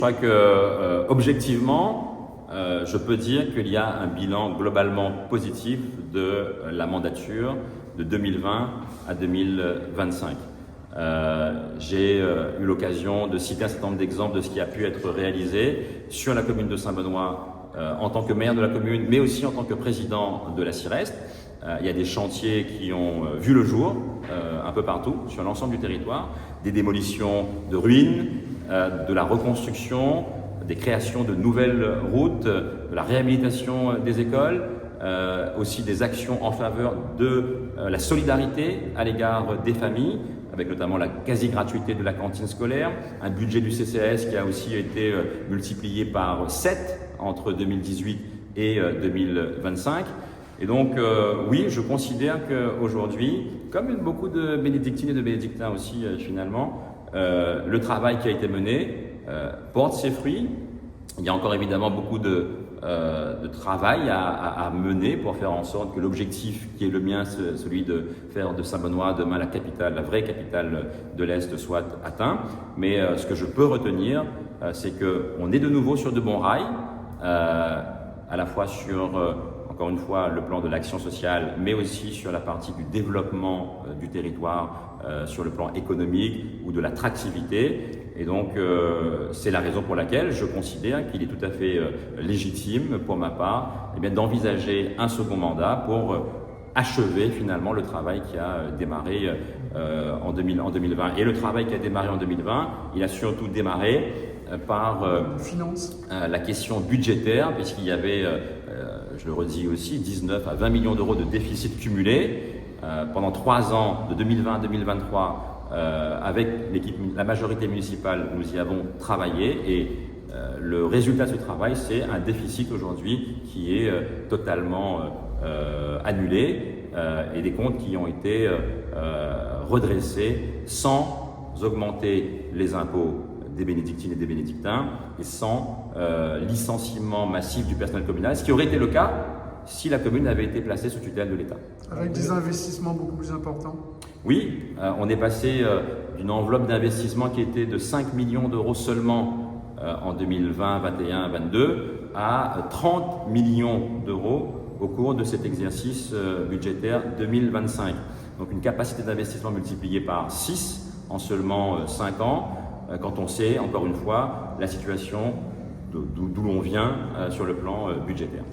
Je crois que, objectivement, je peux dire qu'il y a un bilan globalement positif de la mandature de 2020 à 2025. J'ai eu l'occasion de citer un certain nombre d'exemples de ce qui a pu être réalisé sur la commune de Saint-Benoît en tant que maire de la commune, mais aussi en tant que président de la CIREST. Il y a des chantiers qui ont vu le jour un peu partout, sur l'ensemble du territoire, des démolitions de ruines, de la reconstruction, des créations de nouvelles routes, de la réhabilitation des écoles, aussi des actions en faveur de la solidarité à l'égard des familles, avec notamment la quasi-gratuité de la cantine scolaire, un budget du CCAS qui a aussi été multiplié par 7 entre 2018 et 2025. Et donc, oui, je considère qu'aujourd'hui, comme beaucoup de bénédictines et de bénédictins aussi finalement, le travail qui a été mené porte ses fruits. Il y a encore évidemment beaucoup de travail à mener pour faire en sorte que l'objectif qui est le mien, celui de faire de Saint-Benoît demain la capitale, la vraie capitale de l'Est, soit atteint. Mais ce que je peux retenir, c'est qu'on est de nouveau sur de bons rails, à la fois sur, encore une fois, le plan de l'action sociale, mais aussi sur la partie du développement du territoire, sur le plan économique ou de l'attractivité. Et donc, c'est la raison pour laquelle je considère qu'il est tout à fait légitime, pour ma part, d'envisager un second mandat pour achever finalement le travail qui a démarré en 2020. Et le travail qui a démarré en 2020, il a surtout démarré par la question budgétaire, puisqu'il y avait, je le redis aussi, 19 à 20 millions d'euros de déficit cumulé pendant 3 ans, de 2020 à 2023. Avec la majorité municipale, nous y avons travaillé et le résultat de ce travail, c'est un déficit aujourd'hui qui est totalement annulé et des comptes qui ont été redressés sans augmenter les impôts des bénédictines et des bénédictins et sans licenciement massif du personnel communal, ce qui aurait été le cas si la commune avait été placée sous tutelle de l'État. Avec des investissements beaucoup plus importants? Oui, on est passé d'une enveloppe d'investissement qui était de 5 millions d'euros seulement en 2020, 2021, 2022 à 30 millions d'euros au cours de cet exercice budgétaire 2025. Donc une capacité d'investissement multipliée par 6 en seulement 5 ans, quand on sait, encore une fois, la situation d'où l'on vient sur le plan budgétaire.